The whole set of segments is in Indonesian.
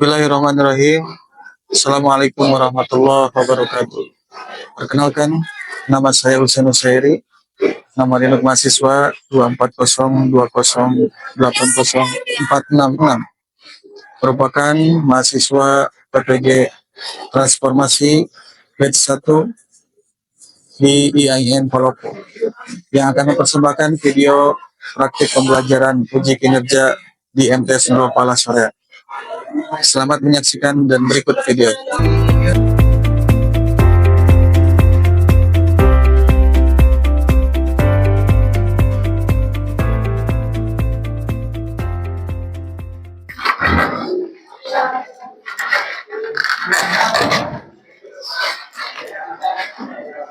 Bismillahirrahmanirrahim. Assalamualaikum warahmatullahi wabarakatuh. Perkenalkan, nama saya Husain Husairi. Nomor induk mahasiswa 24020804666. Merupakan mahasiswa PPG Transformasi batch 1 di IAIN Palopo yang akan mempersembahkan video praktik pembelajaran uji kinerja di MTS Nurul Falah Sorea. Selamat menyaksikan dan berikut video.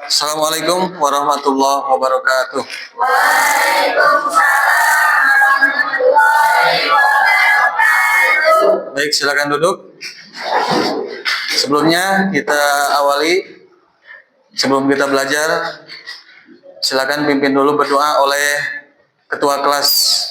Assalamualaikum warahmatullahi wabarakatuh. Baik, silakan duduk. Sebelumnya kita awali, sebelum kita belajar, silakan pimpin dulu berdoa oleh ketua kelas.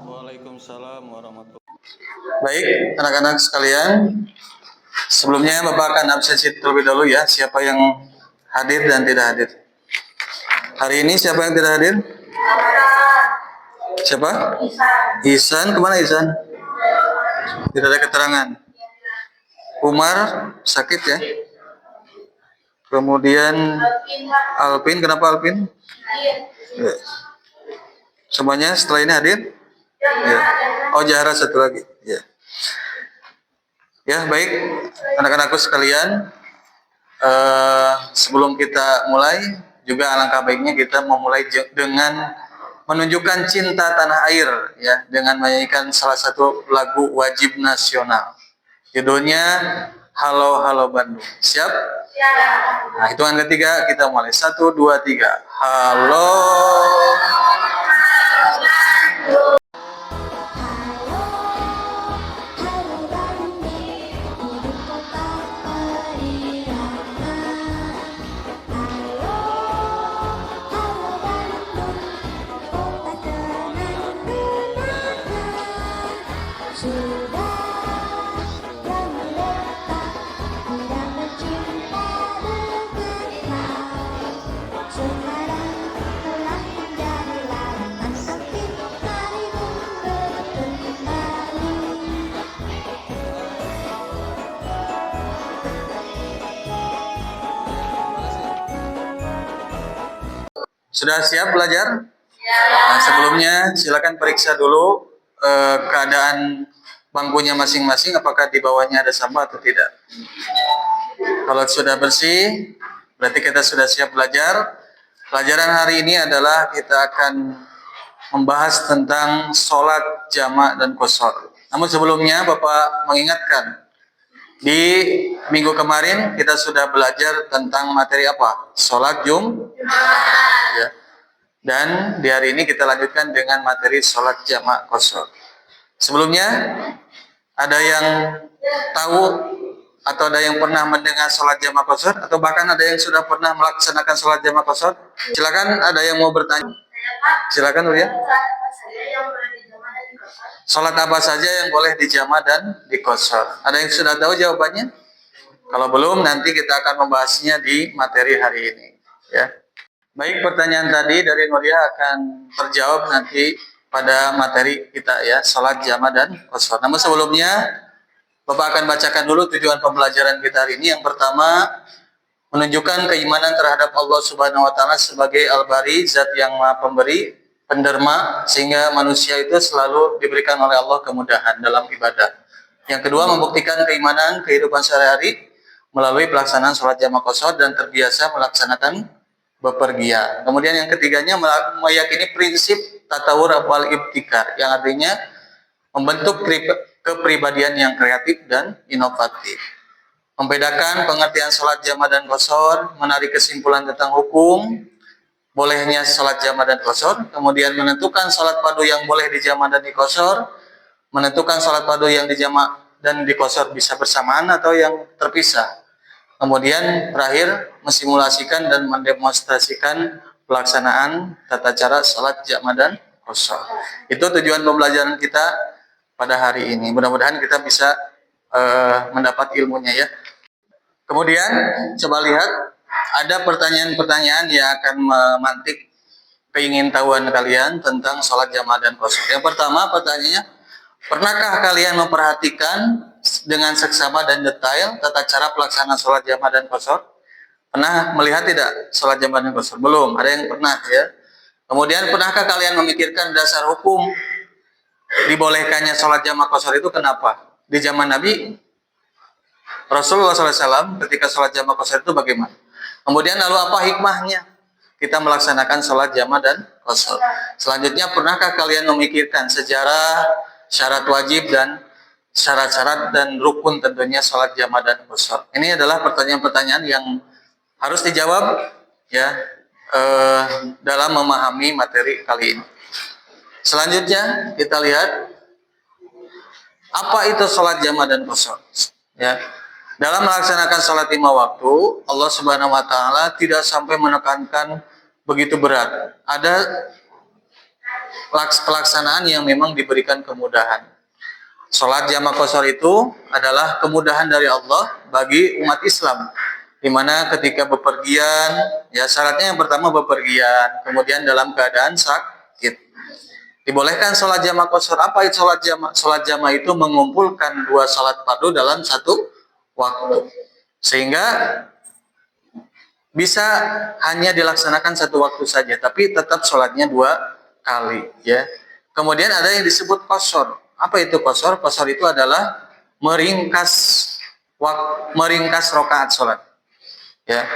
Waalaikumsalam warahmatullahi wabarakatuh. Baik, anak-anak sekalian, sebelumnya Bapak akan absensi terlebih dahulu ya, siapa yang hadir dan tidak hadir. Hari ini siapa yang tidak hadir? Siapa? Ihsan, kemana Ihsan? Tidak ada keterangan. Umar sakit ya. Kemudian Alvin, kenapa Alvin? Ya. Semuanya setelah ini hadir? Ya. Oh, Jahra satu lagi. Ya. Ya, baik, anak-anakku sekalian. Sebelum kita mulai, juga alangkah baiknya kita memulai dengan menunjukkan cinta tanah air, ya, dengan menyanyikan salah satu lagu wajib nasional. Judulnya Halo Halo Bandung. Siap? Ya. Nah, hitungan ketiga kita mulai. 1, 2, 3. Halo. Sudah siap belajar? Ya. Nah, sebelumnya silakan periksa dulu keadaan bangkunya masing-masing, apakah di bawahnya ada sampah atau tidak. Kalau sudah bersih, berarti kita sudah siap belajar. Pelajaran hari ini adalah kita akan membahas tentang sholat jamak dan qashar. Namun sebelumnya Bapak mengingatkan, di minggu kemarin kita sudah belajar tentang materi apa? Sholat ya. Dan di hari ini kita lanjutkan dengan materi sholat jamak qashar. Sebelumnya, ada yang tahu atau ada yang pernah mendengar sholat jamak qashar, atau bahkan ada yang sudah pernah melaksanakan sholat jamak qashar? Silakan, ada yang mau bertanya? Silakan, Uria. Sholat apa saja yang boleh dijamak dan di qashar? Ada yang sudah tahu jawabannya? Kalau belum, nanti kita akan membahasnya di materi hari ini. Ya. Baik, pertanyaan tadi dari Nuria akan terjawab nanti pada materi kita ya, sholat jamak dan qashar. Namun sebelumnya, Bapak akan bacakan dulu tujuan pembelajaran kita hari ini. Yang pertama, menunjukkan keimanan terhadap Allah Subhanahu wa Ta'ala sebagai Al-Bari, zat yang Maha Pemberi, penderma, sehingga manusia itu selalu diberikan oleh Allah kemudahan dalam ibadah. Yang kedua, membuktikan keimanan kehidupan sehari-hari melalui pelaksanaan sholat jamak qashar dan terbiasa melaksanakan bepergian. Kemudian yang ketiganya, meyakini prinsip tatawur wal ibtikar, yang artinya membentuk kepribadian yang kreatif dan inovatif. Membedakan pengertian sholat jama dan qashar, menarik kesimpulan tentang hukum bolehnya sholat jama dan qashar, kemudian menentukan sholat padu yang boleh dijama dan diqashar, menentukan sholat padu yang dijama dan diqashar bisa bersamaan atau yang terpisah. Kemudian terakhir mensimulasikan dan mendemonstrasikan pelaksanaan tata cara sholat jama dan qashar. Itu tujuan pembelajaran kita pada hari ini. Mudah-mudahan kita bisa mendapat ilmunya ya. Kemudian coba lihat ada pertanyaan-pertanyaan yang akan memantik keingintahuan kalian tentang sholat jamaah dan qashar. Yang pertama pertanyaannya, pernahkah kalian memperhatikan dengan seksama dan detail tata cara pelaksanaan sholat jamaah dan qashar? Pernah melihat tidak sholat jamaah dan qashar? Belum, ada yang pernah ya. Kemudian pernahkah kalian memikirkan dasar hukum dibolehkannya sholat jamaah qashar itu kenapa? Di zaman Nabi Rasulullah SAW ketika sholat jamaah qashar itu bagaimana? Kemudian lalu apa hikmahnya kita melaksanakan sholat jamaah dan qashar? Selanjutnya, pernahkah kalian memikirkan sejarah, syarat wajib dan syarat-syarat dan rukun tentunya sholat jamaah dan qashar? Ini adalah pertanyaan-pertanyaan yang harus dijawab ya dalam memahami materi kali ini. Selanjutnya kita lihat apa itu sholat jamaah dan qashar ya. Dalam melaksanakan sholat 5 waktu, Allah Subhanahu wa Ta'ala tidak sampai menekankan begitu berat. Ada pelaksanaan yang memang diberikan kemudahan. Sholat jamaah qashar itu adalah kemudahan dari Allah bagi umat Islam, di mana ketika bepergian, ya syaratnya yang pertama bepergian, kemudian dalam keadaan sakit. Dibolehkan sholat jamaah qashar. Apa itu sholat jamaah? Sholat jamaah itu mengumpulkan 2 sholat fardu dalam 1 waktu, sehingga bisa hanya dilaksanakan 1 waktu saja, tapi tetap sholatnya 2 kali ya. Kemudian ada yang disebut qashar. Apa itu qashar? Qashar itu adalah meringkas rakaat sholat ya.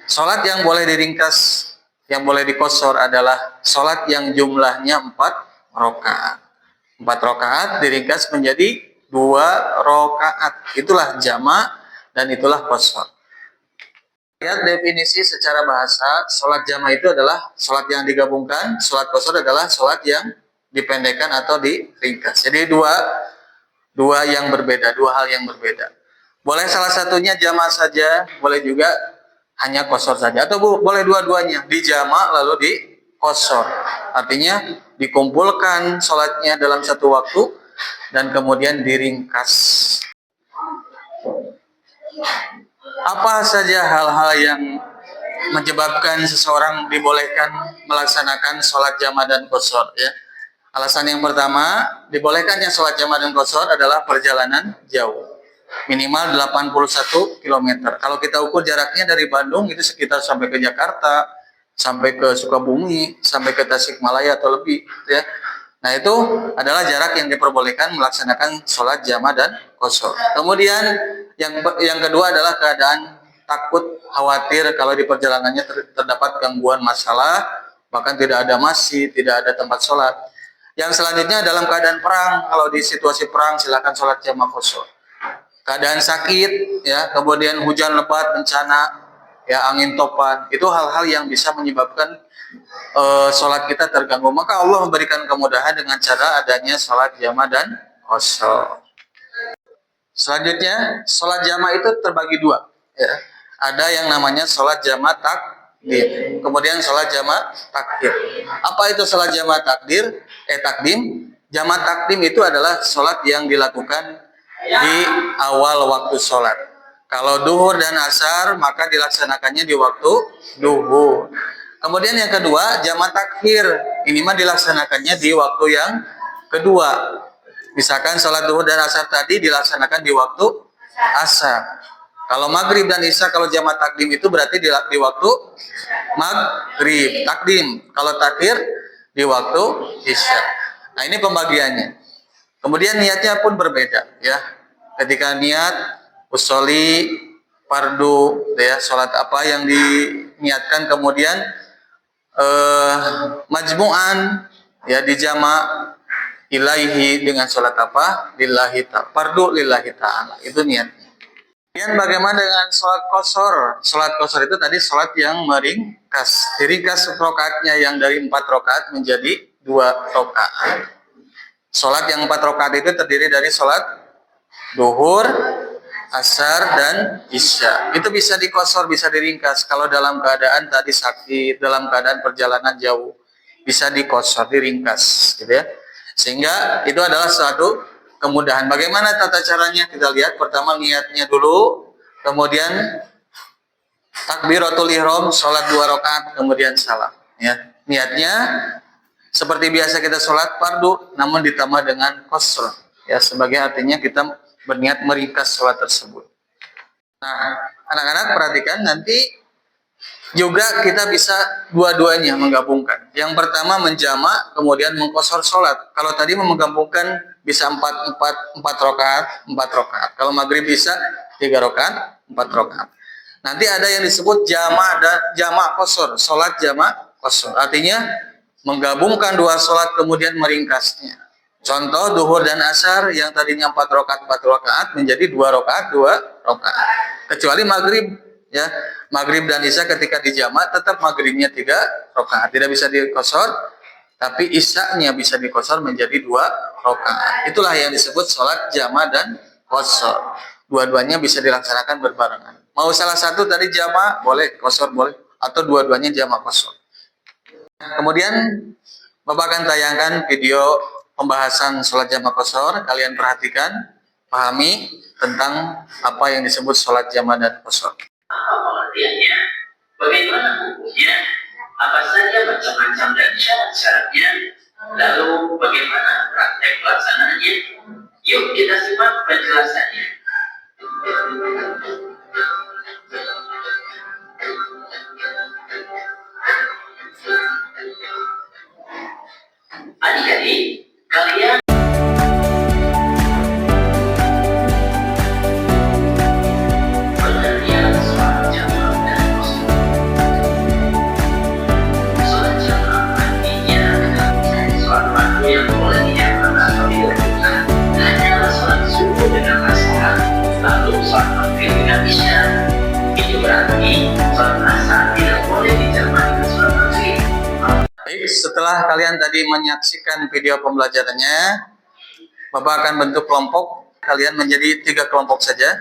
Sholat yang boleh diringkas, yang boleh diqashar adalah sholat yang jumlahnya 4 rakaat. 4 rakaat diringkas menjadi 2 rakaat. Itulah jama' dan itulah qashar. Lihat definisi secara bahasa, sholat jama' itu adalah sholat yang digabungkan, sholat qashar adalah sholat yang dipendekkan atau diringkas. Jadi dua yang berbeda, 2 hal yang berbeda. Boleh salah satunya jama' saja, boleh juga hanya qashar saja, atau boleh dua-duanya, dijama' lalu di qashar. Artinya dikumpulkan sholatnya dalam 1 waktu dan kemudian diringkas. Apa saja hal-hal yang menyebabkan seseorang dibolehkan melaksanakan sholat jamaah dan qashar ya? Alasan yang pertama, dibolehkannya sholat jamaah dan qashar adalah perjalanan jauh, minimal 81 km. Kalau kita ukur jaraknya dari Bandung itu sekitar sampai ke Jakarta, sampai ke Sukabumi, sampai ke Tasikmalaya atau lebih ya. Nah, itu adalah jarak yang diperbolehkan melaksanakan sholat jamaah dan qashar. Kemudian yang kedua adalah keadaan takut, khawatir kalau di perjalanannya terdapat gangguan masalah, bahkan tidak ada masjid, tidak ada tempat sholat. Yang selanjutnya dalam keadaan perang, kalau di situasi perang silakan sholat jamaah qashar. Keadaan sakit, ya, kemudian hujan lebat, bencana, ya, angin topan, itu hal-hal yang bisa menyebabkan sholat kita terganggu. Maka Allah memberikan kemudahan dengan cara adanya sholat jamaah dan qashar. Selanjutnya, sholat jamaah itu terbagi 2. Ya. Ada yang namanya sholat jamaah takdim, kemudian sholat jamaah takdir. Apa itu sholat jamaah takdim? Jamaah takdim itu adalah sholat yang dilakukan di awal waktu sholat. Kalau duhur dan asar, maka dilaksanakannya di waktu duhur. Kemudian yang kedua, jamaah takhir. Ini mah dilaksanakannya di waktu yang kedua. Misalkan sholat duhur dan asar tadi dilaksanakan di waktu asar. Kalau maghrib dan isya, kalau jamaah takdim itu berarti di waktu maghrib. Takdim. Kalau takhir di waktu isya. Nah, ini pembagiannya. Kemudian niatnya pun berbeda ya. Ketika niat usholi fardu ya, sholat apa yang diniatkan, kemudian majmu'an ya, dijama ilaihi dengan sholat apa? Lillahi ta'ala. Fardu lillahi ta'ala. Itu niatnya. Kemudian bagaimana dengan sholat qashar? Sholat qashar itu tadi sholat yang meringkas. Diringkas rakaatnya yang dari 4 rakaat menjadi 2 rakaat. Sholat yang 4 rakaat itu terdiri dari sholat duhur, asar, dan isya. Itu bisa dikosor, bisa diringkas. Kalau dalam keadaan tadi sakit, dalam keadaan perjalanan jauh, bisa dikosor, diringkas, gitu ya. Sehingga itu adalah suatu kemudahan. Bagaimana tata caranya? Kita lihat pertama niatnya dulu, kemudian takbiratul ihram, sholat 2 rakaat, kemudian salam. Ya, niatnya seperti biasa kita sholat fardu, namun ditambah dengan qasr. Ya, sebagai artinya kita berniat meringkas sholat tersebut. Nah, anak-anak perhatikan nanti juga kita bisa dua-duanya menggabungkan. Yang pertama menjamak, kemudian mengqasar sholat. Kalau tadi menggabungkan bisa 4 rakaat, 4 rakaat. Kalau maghrib bisa 3 rakaat, 4 rakaat. Nanti ada yang disebut jamak dan jamak qasar, sholat jamak qasar. Artinya menggabungkan 2 sholat kemudian meringkasnya. Contoh duhur dan asar yang tadinya 4 rakaat 4 rakaat menjadi 2 rakaat 2 rakaat. Kecuali maghrib, ya. Maghrib dan isya ketika dijamak tetap maghribnya 3 rakaat. Tidak bisa dikosor, tapi isyanya bisa dikosor menjadi 2 rakaat. Itulah yang disebut sholat jamak dan qasar. Dua-duanya bisa dilaksanakan berbarengan. Mau salah satu tadi jamak boleh, qasar boleh, atau dua-duanya jamak qasar. Kemudian Bapak akan tayangkan video pembahasan sholat jamak qasar. Kalian perhatikan, pahami tentang apa yang disebut sholat jamak dan qasar. Apa pengertiannya? Bagaimana hukumnya? Apa saja macam-macam dan syarat-syaratnya? Lalu bagaimana praktek pelaksanaannya? Yuk kita simak penjelasannya. Adik-adik, kalian pengertian sholat jamak dan qasar. Sholat jamak artinya sholat fardu yang boleh dijamak atau dilakukan hanyalah sholat subuh dengan asar, lalu sholat maghrib dengan isya. Itu berarti sholat asar tidak boleh dijamak dengan sholat maghrib. Baik, setelah kalian tadi menyaksikan video pembelajarannya, Bapak akan bentuk kelompok. Kalian menjadi 3 kelompok saja.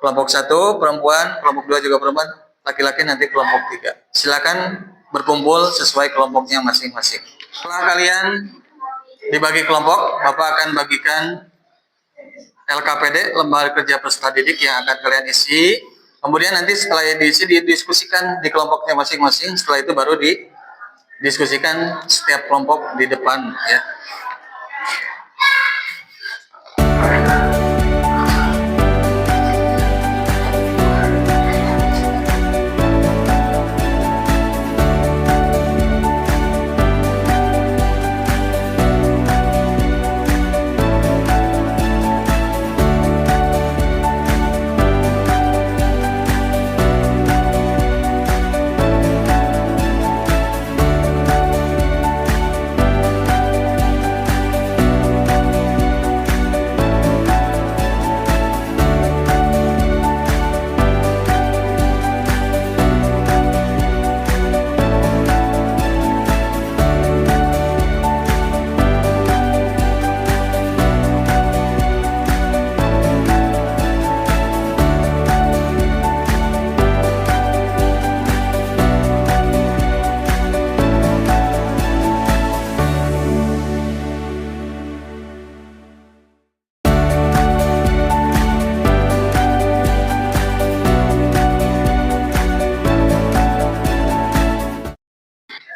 Kelompok 1 perempuan, kelompok 2 juga perempuan, laki-laki nanti kelompok 3. Silakan berkumpul sesuai kelompoknya masing-masing. Setelah kalian dibagi kelompok, Bapak akan bagikan LKPD, lembaga kerja peserta didik yang akan kalian isi. Kemudian nanti setelah diisi didiskusikan di kelompoknya masing-masing. Setelah itu baru didiskusikan setiap kelompok di depan, ya.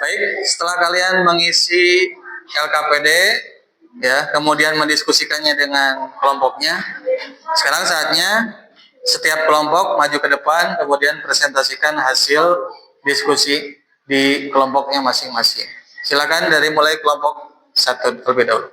Baik, setelah kalian mengisi LKPD, ya, kemudian mendiskusikannya dengan kelompoknya, sekarang saatnya setiap kelompok maju ke depan, kemudian presentasikan hasil diskusi di kelompoknya masing-masing. Silakan dari mulai kelompok 1 terlebih dahulu.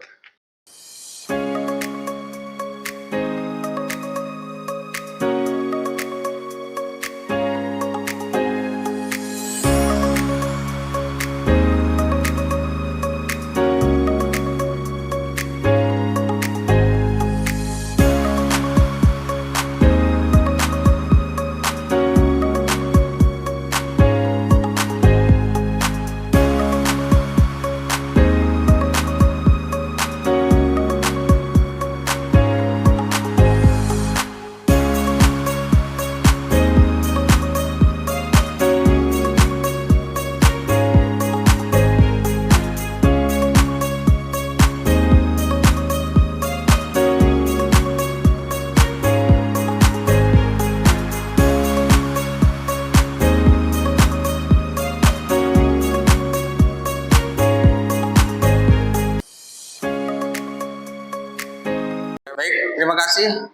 Baik, terima kasih.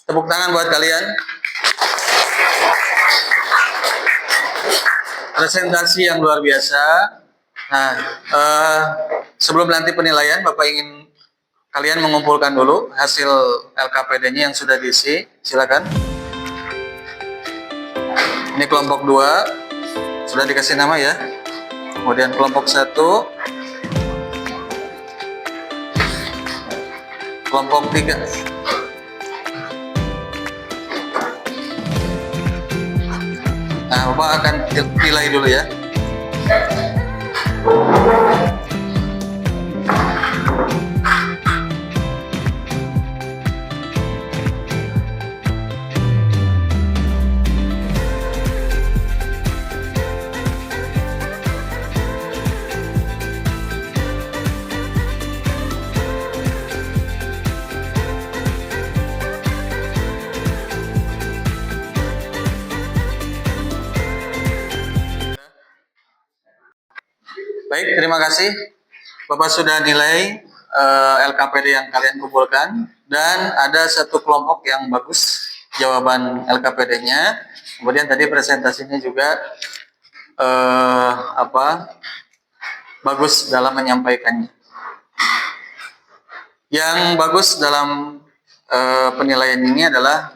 Tepuk tangan buat kalian. Presentasi yang luar biasa. Nah, sebelum nanti penilaian, Bapak ingin kalian mengumpulkan dulu hasil LKPD-nya yang sudah diisi. Silakan. Ini kelompok 2 sudah dikasih nama ya. Kemudian kelompok 1, kelompok 3. Nah, Bapak akan nilai dulu ya. Baik, terima kasih. Bapak sudah nilai LKPD yang kalian kumpulkan dan ada satu kelompok yang bagus jawaban LKPD-nya. Kemudian tadi presentasinya juga bagus dalam menyampaikannya. Yang bagus dalam penilaian ini adalah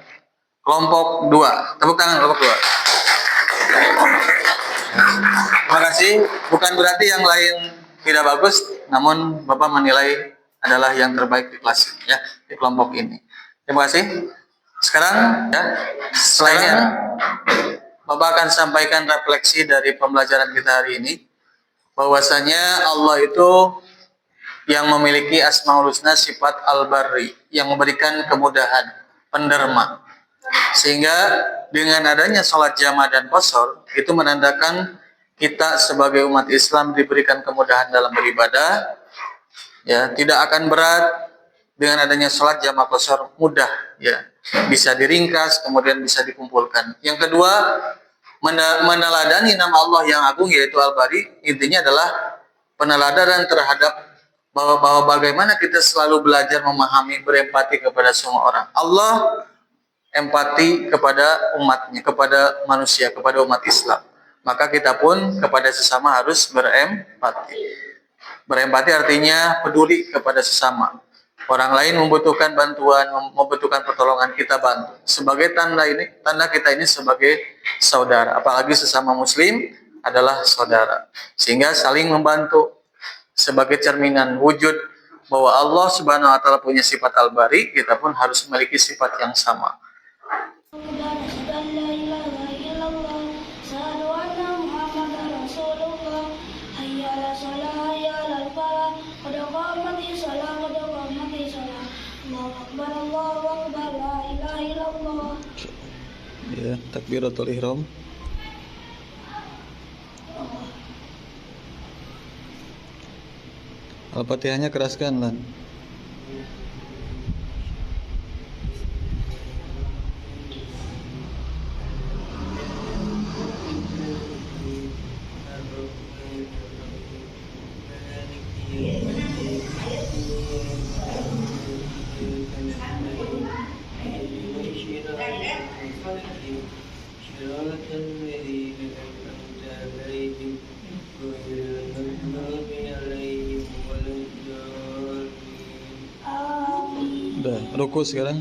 kelompok 2. Tepuk tangan kelompok 2. Terima kasih. Bukan berarti yang lain tidak bagus, namun Bapak menilai adalah yang terbaik di kelas ya, di kelompok ini. Terima kasih. Sekarang ya, selanjutnya Bapak akan sampaikan refleksi dari pembelajaran kita hari ini, bahwasanya Allah itu yang memiliki Asmaul Husna, sifat Al-Barri, yang memberikan kemudahan, penderma. Sehingga dengan adanya sholat jamaah dan qashar itu menandakan kita sebagai umat Islam diberikan kemudahan dalam beribadah, ya, tidak akan berat. Dengan adanya sholat jamaah qashar mudah, ya, bisa diringkas, kemudian bisa dikumpulkan. Yang kedua, meneladani nama Allah yang agung yaitu Al-Bari. Intinya adalah peneladanan terhadap bahwa bagaimana kita selalu belajar memahami, berempati kepada semua orang. Allah empati kepada umatnya, kepada manusia, kepada umat Islam. Maka kita pun kepada sesama harus berempati. Berempati artinya peduli kepada sesama. Orang lain membutuhkan bantuan, membutuhkan pertolongan, kita bantu. Sebagai tanda kita ini sebagai saudara. Apalagi sesama muslim adalah saudara. Sehingga saling membantu sebagai cerminan wujud bahwa Allah Subhanahu wa taala punya sifat Al-Bari, kita pun harus memiliki sifat yang sama. Ya, takbiratul ihram. Al-Fatihahnya keraskan, Lan. Udah, ruku sekarang.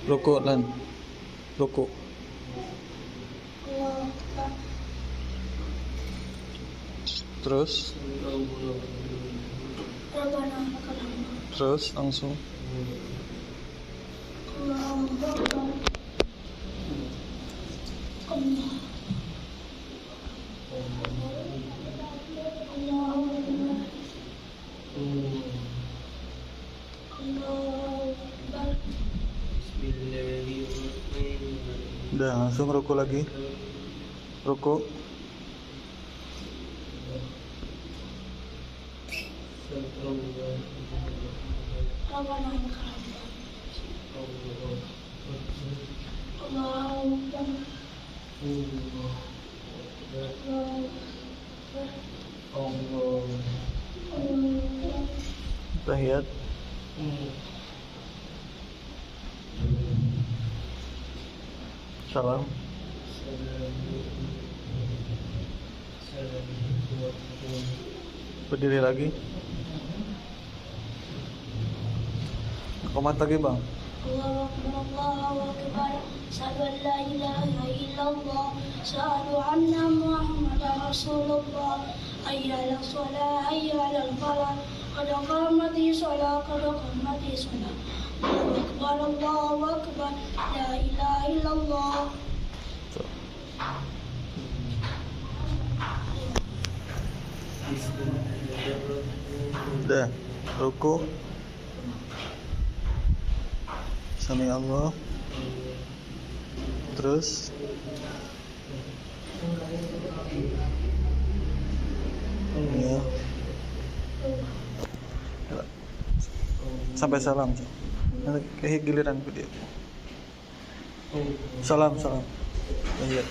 Ruku, Lan. Ruku. Terus. Terus langsung. Udah, langsung ruku lagi. Ruku. Tahiyat. Salam. Berdiri lagi. Komat lagi bang. Allahu Akbar, Allahu Akbar. Asyhadu an la ilaha illallah. Asyhadu anna Muhammadar Rasulullah. Hayya 'alas shalah, hayya 'alal falah. Qad qamatis shalah, qad qamatis shalah. Allahu Akbar, Allahu Akbar. La ilaha illallah. Udah. Ruku. Sami Allah. Terus ya. Sampai salam. Nanti giliran ke dia. Salam. Iya.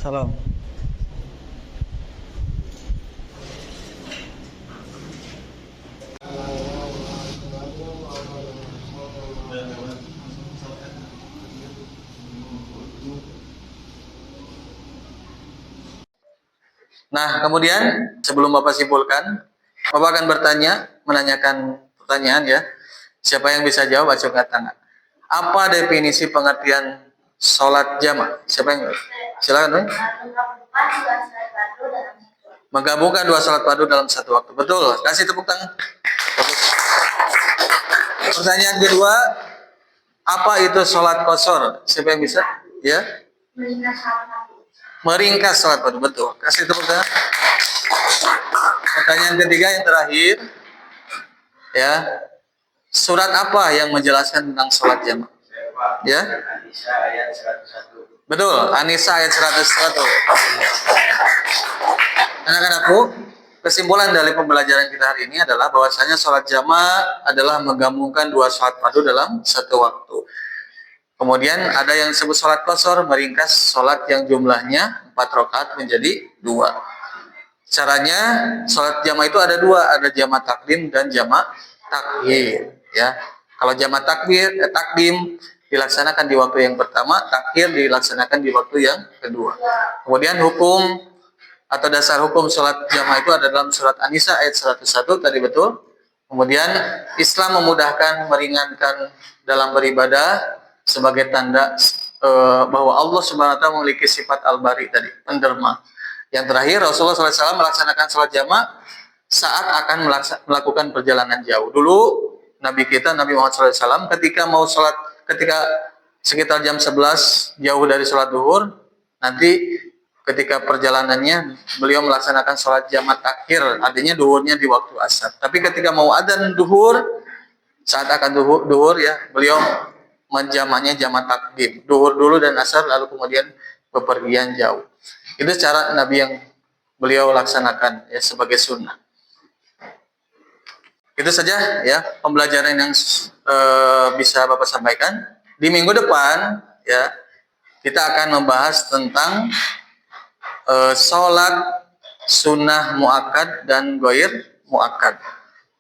Salam. Nah, kemudian sebelum Bapak simpulkan, Bapak akan menanyakan pertanyaan ya. Siapa yang bisa jawab, acungkan tangan. Apa definisi pengertian sholat jamaah? Siapa yang silakan? Menggabungkan dua sholat fardu dalam satu waktu. Betul. Kasih tepuk tangan. Pertanyaan kedua, apa itu sholat qashar? Siapa yang bisa? Ya. Meringkas sholat fardu. Betul. Kasih tepuk tangan. Pertanyaan ketiga yang terakhir, ya. Surat apa yang menjelaskan tentang sholat jamaah? Ya. An-Nisa ayat 101. Betul, An-Nisa ayat 101. Anak-anakku, kesimpulan dari pembelajaran kita hari ini adalah bahwasanya sholat jamaah adalah menggabungkan dua sholat fardu dalam satu waktu. Kemudian ada yang disebut sholat qashar, meringkas sholat yang jumlahnya 4 rakaat menjadi 2. Caranya sholat jamaah itu ada dua, ada jamaah takdim dan jamaah takhir. Ya, kalau jamaah takdim dilaksanakan di waktu yang pertama, takhir dilaksanakan di waktu yang kedua. Kemudian hukum atau dasar hukum sholat jamaah itu ada dalam surat An-Nisa ayat 101 tadi betul. Kemudian Islam memudahkan, meringankan dalam beribadah sebagai tanda bahwa Allah Subhanahu wa taala memiliki sifat al-bari tadi, penderma. Yang terakhir Rasulullah SAW melaksanakan sholat jamaah saat akan melakukan perjalanan jauh. Dulu Nabi kita Nabi Muhammad SAW ketika mau sholat, ketika sekitar jam 11 jauh dari sholat duhur, nanti ketika perjalanannya beliau melaksanakan sholat jamaah takhir, artinya duhurnya di waktu asar. Tapi ketika mau adzan duhur, saat akan duhur ya, beliau menjamaknya jamaah takdim, duhur dulu dan asar, lalu kemudian bepergian jauh. Itu cara Nabi yang beliau laksanakan ya sebagai sunnah. Itu saja ya pembelajaran yang bisa Bapak sampaikan. Di minggu depan ya kita akan membahas tentang sholat sunnah muakkad dan ghair muakkad.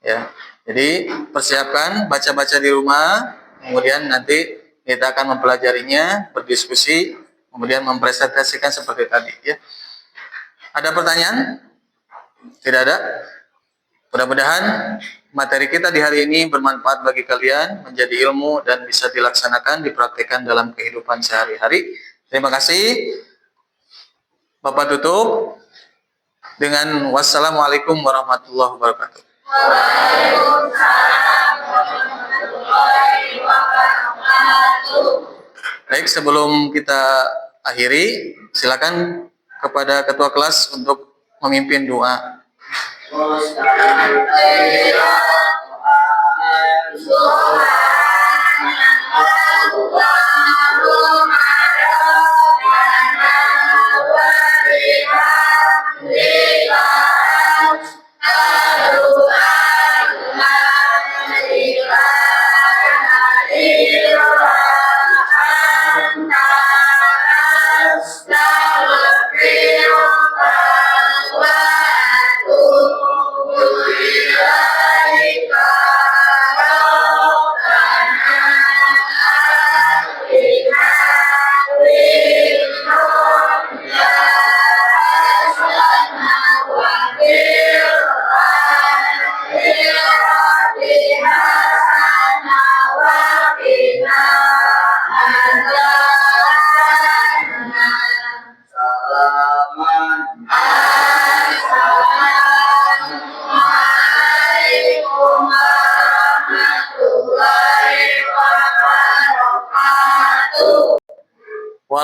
Ya, jadi persiapkan baca-baca di rumah, kemudian nanti kita akan mempelajarinya, berdiskusi, kemudian mempresentasikan seperti tadi. Ya, ada pertanyaan? Tidak ada. Mudah-mudahan materi kita di hari ini bermanfaat bagi kalian, menjadi ilmu dan bisa dilaksanakan, dipraktikkan dalam kehidupan sehari-hari. Terima kasih. Bapak tutup dengan wassalamualaikum warahmatullahi wabarakatuh. Waalaikumsalam warahmatullahi wabarakatuh. Baik, sebelum kita akhiri, silakan kepada ketua kelas untuk memimpin doa.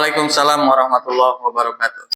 Waalaikumsalam warahmatullahi wabarakatuh.